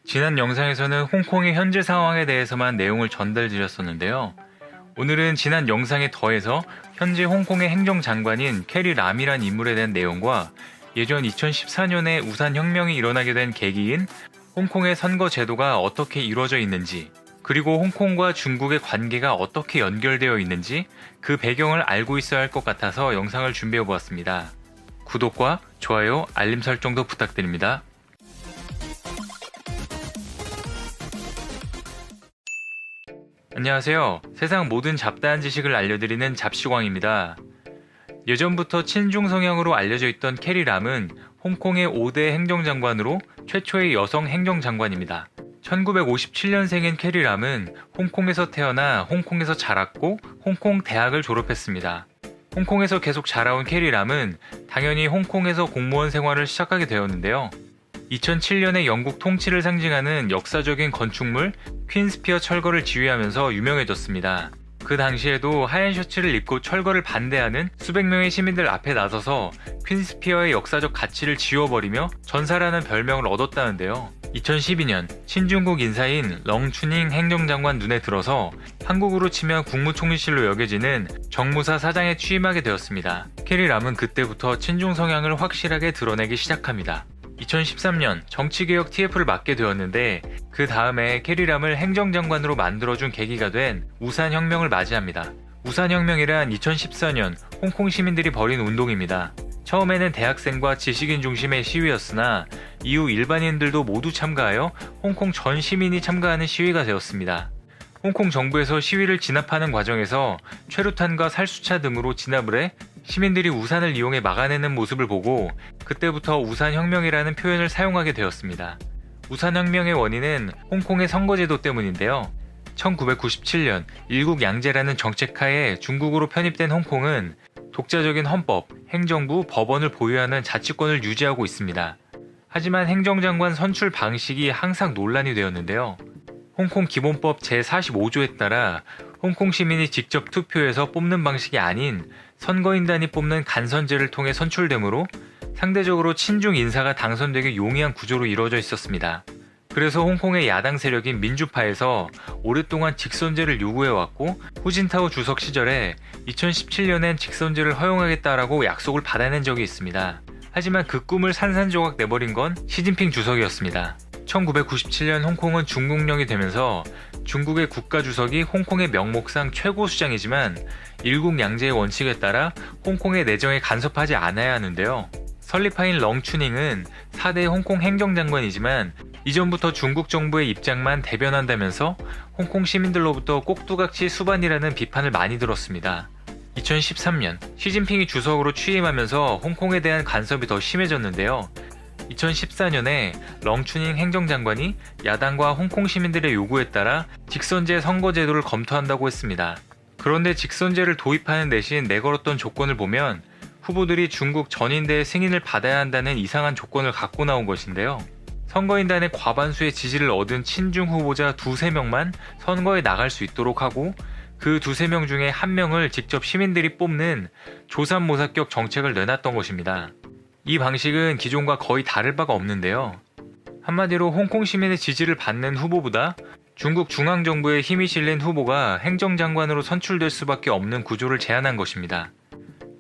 지난 영상에서는 홍콩의 현재 상황에 대해서만 내용을 전달드렸었는데요. 오늘은 지난 영상에 더해서 현재 홍콩의 행정장관인 캐리 람이란 인물에 대한 내용과 예전 2014년에 우산혁명이 일어나게 된 계기인 홍콩의 선거 제도가 어떻게 이루어져 있는지, 그리고 홍콩과 중국의 관계가 어떻게 연결되어 있는지 그 배경을 알고 있어야 할 것 같아서 영상을 준비해 보았습니다. 구독과 좋아요, 알림 설정도 부탁드립니다. 안녕하세요. 세상 모든 잡다한 지식을 알려드리는 잡시광입니다. 예전부터 친중 성향으로 알려져 있던 캐리 람은 홍콩의 5대 행정장관으로 최초의 여성 행정장관입니다. 1957년생인 캐리 람은 홍콩에서 태어나 홍콩에서 자랐고 홍콩 대학을 졸업했습니다. 홍콩에서 계속 자라온 캐리 람은 당연히 홍콩에서 공무원 생활을 시작하게 되었는데요. 2007년에 영국 통치를 상징하는 역사적인 건축물 퀸스피어 철거를 지휘하면서 유명해졌습니다. 그 당시에도 하얀 셔츠를 입고 철거를 반대하는 수백 명의 시민들 앞에 나서서 퀸스피어의 역사적 가치를 지워버리며 전사라는 별명을 얻었다는데요. 2012년 친중국 인사인 렁추닝 행정장관 눈에 들어서 한국으로 치면 국무총리실로 여겨지는 정무사 사장에 취임하게 되었습니다. 캐리 람은 그때부터 친중 성향을 확실하게 드러내기 시작합니다. 2013년 정치개혁 TF를 맡게 되었는데 그 다음에 캐리 람을 행정장관으로 만들어준 계기가 된 우산혁명을 맞이합니다. 우산혁명이란 2014년 홍콩 시민들이 벌인 운동입니다. 처음에는 대학생과 지식인 중심의 시위였으나 이후 일반인들도 모두 참가하여 홍콩 전 시민이 참가하는 시위가 되었습니다. 홍콩 정부에서 시위를 진압하는 과정에서 최루탄과 살수차 등으로 진압을 해 시민들이 우산을 이용해 막아내는 모습을 보고 그때부터 우산혁명이라는 표현을 사용하게 되었습니다. 우산혁명의 원인은 홍콩의 선거제도 때문인데요. 1997년 일국양제라는 정책하에 중국으로 편입된 홍콩은 독자적인 헌법, 행정부, 법원을 보유하는 자치권을 유지하고 있습니다. 하지만 행정장관 선출 방식이 항상 논란이 되었는데요. 홍콩 기본법 제45조에 따라 홍콩 시민이 직접 투표해서 뽑는 방식이 아닌 선거인단이 뽑는 간선제를 통해 선출되므로 상대적으로 친중 인사가 당선되기 용이한 구조로 이루어져 있었습니다. 그래서 홍콩의 야당 세력인 민주파에서 오랫동안 직선제를 요구해왔고 후진타오 주석 시절에 2017년엔 직선제를 허용하겠다라고 약속을 받아낸 적이 있습니다. 하지만 그 꿈을 산산조각 내버린 건 시진핑 주석이었습니다. 1997년 홍콩은 중국령이 되면서 중국의 국가주석이 홍콩의 명목상 최고 수장이지만 일국양제의 원칙에 따라 홍콩의 내정에 간섭하지 않아야 하는데요. 설립하인 렁추닝은 4대 홍콩 행정장관이지만 이전부터 중국 정부의 입장만 대변한다면서 홍콩 시민들로부터 꼭두각시 수반이라는 비판을 많이 들었습니다. 2013년 시진핑이 주석으로 취임하면서 홍콩에 대한 간섭이 더 심해졌는데요. 2014년에 렁추닝 행정장관이 야당과 홍콩 시민들의 요구에 따라 직선제 선거제도를 검토한다고 했습니다. 그런데 직선제를 도입하는 대신 내걸었던 조건을 보면 후보들이 중국 전인대의 승인을 받아야 한다는 이상한 조건을 갖고 나온 것인데요. 선거인단의 과반수의 지지를 얻은 친중 후보자 2~3명만 선거에 나갈 수 있도록 하고 그 2~3명 중에 1명을 직접 시민들이 뽑는 조삼모사격 정책을 내놨던 것입니다. 이 방식은 기존과 거의 다를 바가 없는데요. 한마디로 홍콩 시민의 지지를 받는 후보보다 중국 중앙정부의 힘이 실린 후보가 행정장관으로 선출될 수밖에 없는 구조를 제안한 것입니다.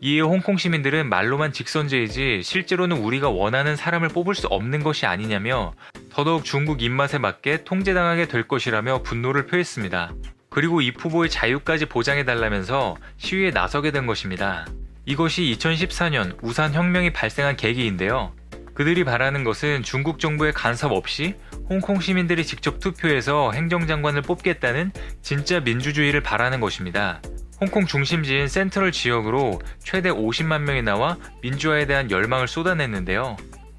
이에 홍콩 시민들은 말로만 직선제이지 실제로는 우리가 원하는 사람을 뽑을 수 없는 것이 아니냐며 더더욱 중국 입맛에 맞게 통제당하게 될 것이라며 분노를 표했습니다. 그리고 이 후보의 자유까지 보장해달라면서 시위에 나서게 된 것입니다. 이것이 2014년 우산혁명이 발생한 계기인데요. 그들이 바라는 것은 중국 정부의 간섭 없이 홍콩 시민들이 직접 투표해서 행정장관을 뽑겠다는 진짜 민주주의를 바라는 것입니다. 홍콩 중심지인 센트럴 지역으로 최대 50만 명이 나와 민주화에 대한 열망을 쏟아냈는데요.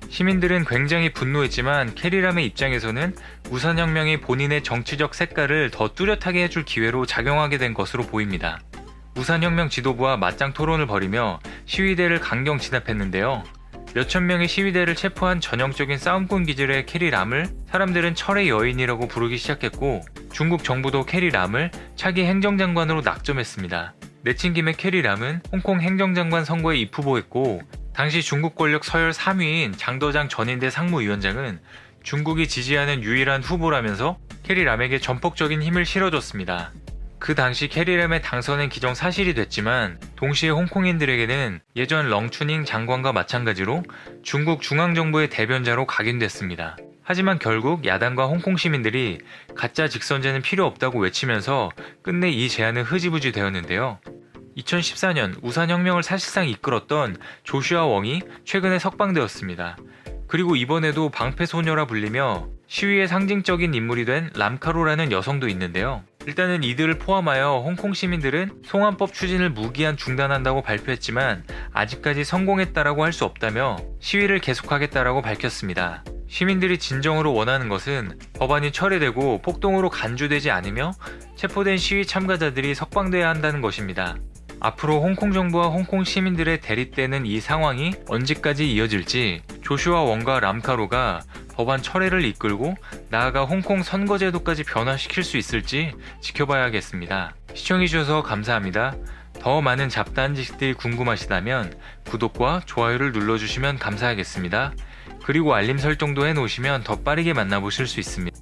시민들은 굉장히 분노했지만 캐리 람의 입장에서는 우산혁명이 본인의 정치적 색깔을 더 뚜렷하게 해줄 기회로 작용하게 된 것으로 보입니다. 우산혁명 지도부와 맞짱 토론을 벌이며 시위대를 강경 진압했는데요. 몇천 명의 시위대를 체포한 전형적인 싸움꾼 기질의 캐리 람을 사람들은 철의 여인이라고 부르기 시작했고 중국 정부도 캐리 람을 차기 행정장관으로 낙점했습니다. 내친김에 캐리 람은 홍콩 행정장관 선거에 입후보했고 당시 중국 권력 서열 3위인 장더장 전인대 상무위원장은 중국이 지지하는 유일한 후보라면서 캐리람에게 전폭적인 힘을 실어줬습니다. 그 당시 캐리람의 당선은 기정사실이 됐지만 동시에 홍콩인들에게는 예전 렁추닝 장관과 마찬가지로 중국 중앙정부의 대변자로 각인됐습니다. 하지만 결국 야당과 홍콩 시민들이 가짜 직선제는 필요 없다고 외치면서 끝내 이 제안은 흐지부지 되었는데요. 2014년 우산혁명을 사실상 이끌었던 조슈아 웡이 최근에 석방되었습니다. 그리고 이번에도 방패소녀라 불리며 시위의 상징적인 인물이 된 람카로라는 여성도 있는데요. 일단은 이들을 포함하여 홍콩 시민들은 송환법 추진을 무기한 중단한다고 발표했지만 아직까지 성공했다라고 할 수 없다며 시위를 계속하겠다라고 밝혔습니다. 시민들이 진정으로 원하는 것은 법안이 철회되고 폭동으로 간주되지 않으며 체포된 시위 참가자들이 석방돼야 한다는 것입니다. 앞으로 홍콩 정부와 홍콩 시민들의 대립되는 이 상황이 언제까지 이어질지 조슈아 웡과 람카로가 법안 철회를 이끌고 나아가 홍콩 선거제도까지 변화시킬 수 있을지 지켜봐야겠습니다. 시청해주셔서 감사합니다. 더 많은 잡다한 지식들이 궁금하시다면 구독과 좋아요를 눌러주시면 감사하겠습니다. 그리고 알림 설정도 해놓으시면 더 빠르게 만나보실 수 있습니다.